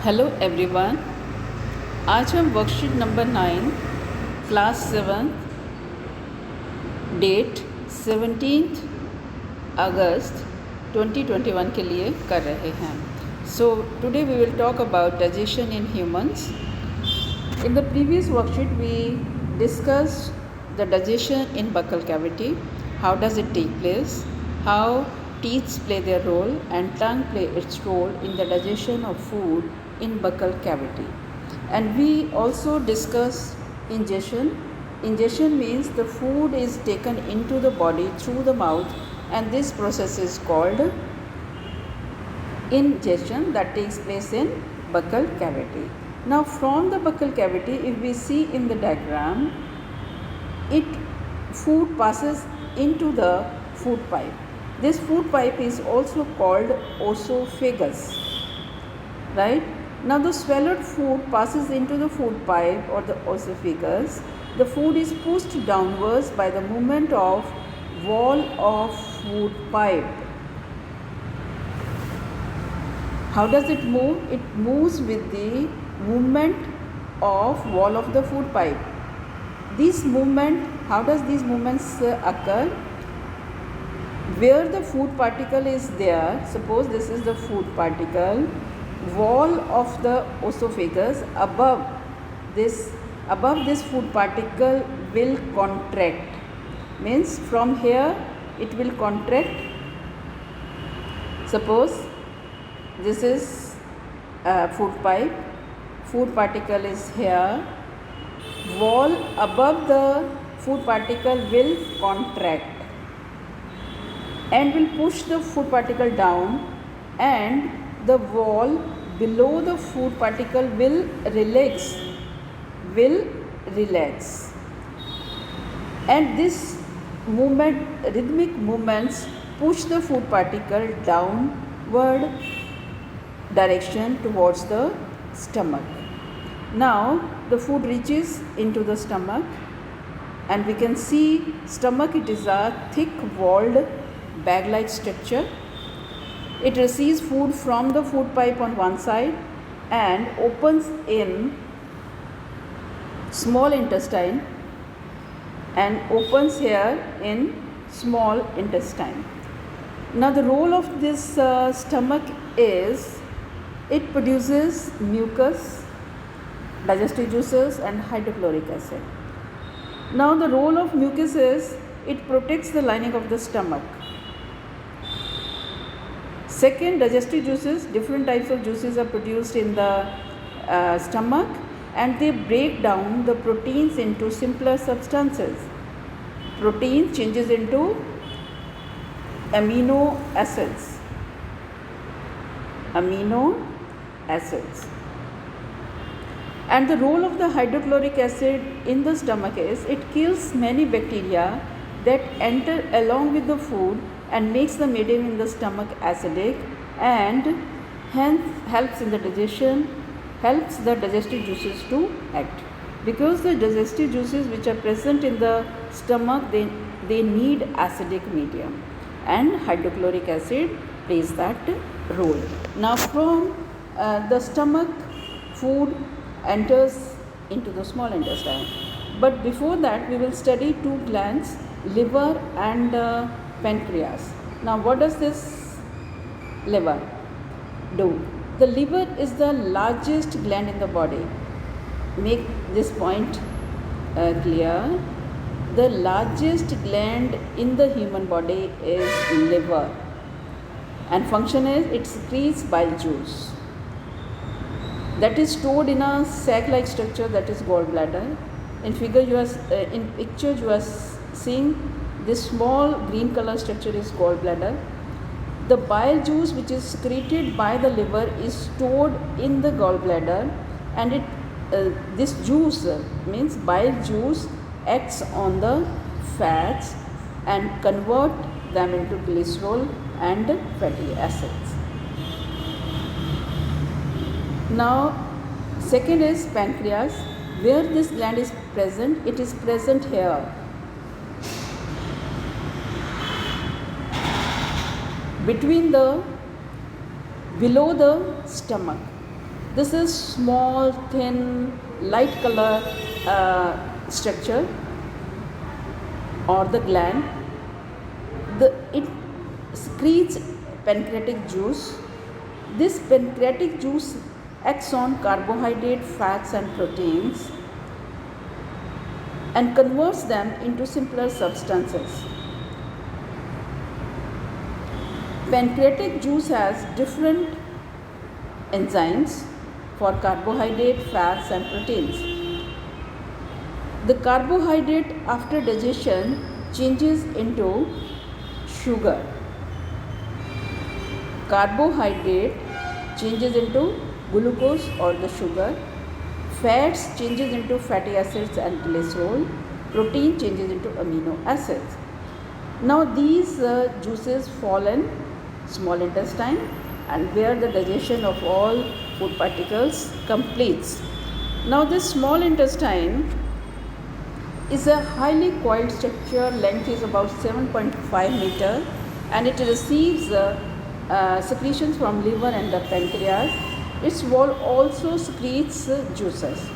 Hello everyone. आज हम worksheet number 9 class 7 date 17 अगस्त 2021 के लिए कर रहे हैं। So today we will talk about digestion in humans. In the previous worksheet we discussed the digestion in buccal cavity, how does it take place, how teeth play their role and tongue play its role in the digestion of food in buccal cavity. And we also discussed ingestion. Ingestion means the food is taken into the body through the mouth, and this process is called ingestion that takes place in buccal cavity. Now from the buccal cavity, if we see in the diagram, food passes into the food pipe. This food pipe is also called esophagus, right? Now the swallowed food passes into the food pipe or the esophagus. The food is pushed downwards by the movement of wall of food pipe. How does it move? It moves with the movement of wall of the food pipe. This movement, how does these movements occur? Where the food particle is there, suppose this is the food particle, wall of the esophagus above this food particle will contract. Means from here it will contract. Suppose this is a food pipe, food particle is here, wall above the food particle will contract and will push the food particle down, and the wall below the food particle will relax, and this movement, rhythmic movements, push the food particle downward direction towards the stomach. Now the food reaches into the stomach, and we can see stomach, it is a thick walled bag like structure. It receives food from the food pipe on one side and opens in small intestine and opens here in small intestine. Now the role of this stomach is it produces mucus, digestive juices and hydrochloric acid. Now the role of mucus is it protects the lining of the stomach. Second, digestive juices, different types of juices are produced in the stomach, and they break down the proteins into simpler substances. Protein changes into amino acids. And the role of the hydrochloric acid in the stomach is it kills many bacteria that enter along with the food and makes the medium in the stomach acidic, and hence helps in the digestion, helps the digestive juices to act. Because the digestive juices which are present in the stomach, they need acidic medium, and hydrochloric acid plays that role. Now from the stomach, food enters into the small intestine. But before that we will study two glands, liver and pancreas. Now what does this liver do? The liver is the largest gland in the body. Make this point clear. The largest gland in the human body is liver, and function is it secretes bile juice that is stored in a sac-like structure, that is gallbladder. In picture you are seeing this small green color structure is gallbladder. The bile juice which is secreted by the liver is stored in the gallbladder, and this juice means bile juice acts on the fats and convert them into glycerol and fatty acids. Now second is pancreas. Where this gland is present, it is present here. Below the stomach. This is small, thin, light color structure or the gland. It secretes pancreatic juice. This pancreatic juice acts on carbohydrate, fats and proteins and converts them into simpler substances. Pancreatic juice has different enzymes for carbohydrate, fats and proteins. The carbohydrate after digestion changes into sugar. Carbohydrate changes into glucose or the sugar. Fats changes into fatty acids and glycerol. Protein changes into amino acids. Now these juices fall in small intestine and where the digestion of all food particles completes. Now this small intestine is a highly coiled structure, length is about 7.5 meter and it receives secretions from liver and the pancreas. Its wall also secretes juices.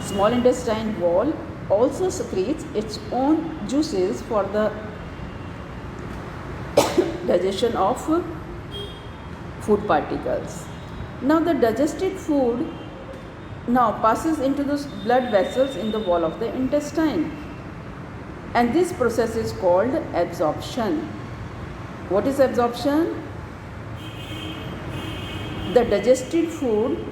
Small intestine wall also secretes its own juices for the digestion of food particles. Now the digested food now passes into the blood vessels in the wall of the intestine and this process is called absorption. What is absorption? The digested food,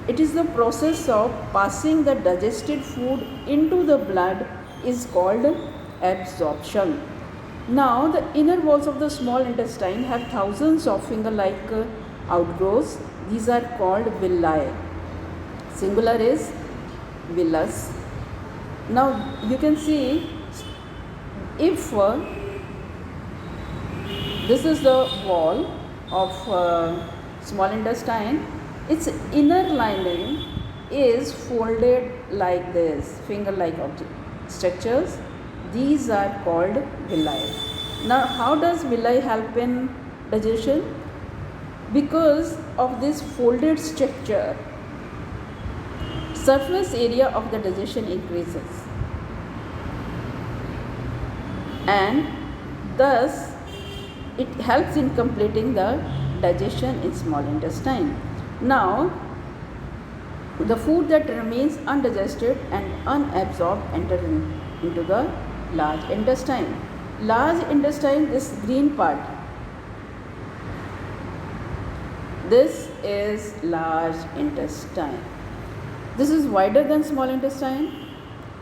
it is the process of passing the digested food into the blood is called absorption. Now the inner walls of the small intestine have thousands of finger-like outgrowths. These are called villi. Singular is villus. Now you can see if this is the wall of small intestine, its inner lining is folded like this, finger-like structures. These are called villi. Now how does villi help in digestion? Because of this folded structure, surface area of the digestion increases and thus it helps in completing the digestion in small intestine. Now the food that remains undigested and unabsorbed enter into the large intestine. Large intestine, this green part, this is large intestine. This is wider than small intestine.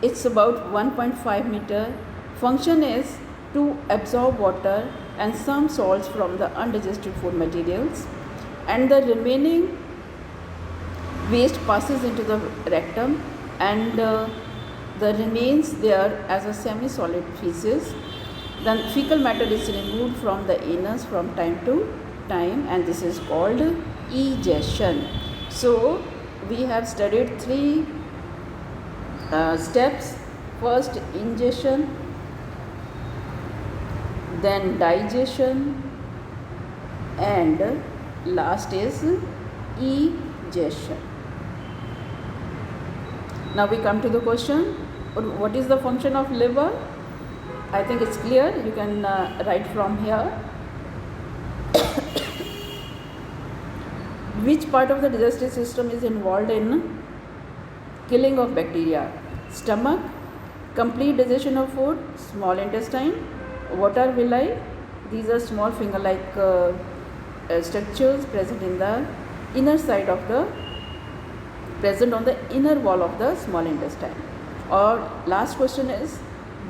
It's about 1.5 meter. Function is to absorb water and some salts from the undigested food materials and the remaining waste passes into the rectum and the remains there as a semi-solid feces. Then fecal matter is removed from the anus from time to time and this is called egestion. So we have studied three steps. First ingestion, then digestion and last is egestion. Now we come to the question, what is the function of liver? I think it's clear, you can write from here. Which part of the digestive system is involved in killing of bacteria? Stomach, complete digestion of food, small intestine. What are villi? These are small finger-like structures present in the inner side of the, present on the inner wall of the small intestine. Or last question is,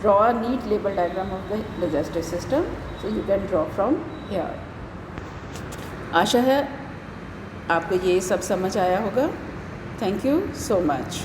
draw a neat label diagram of the digestive system. So you can draw from here. आशा है आपको ये सब समझ आया होगा. Thank you so much.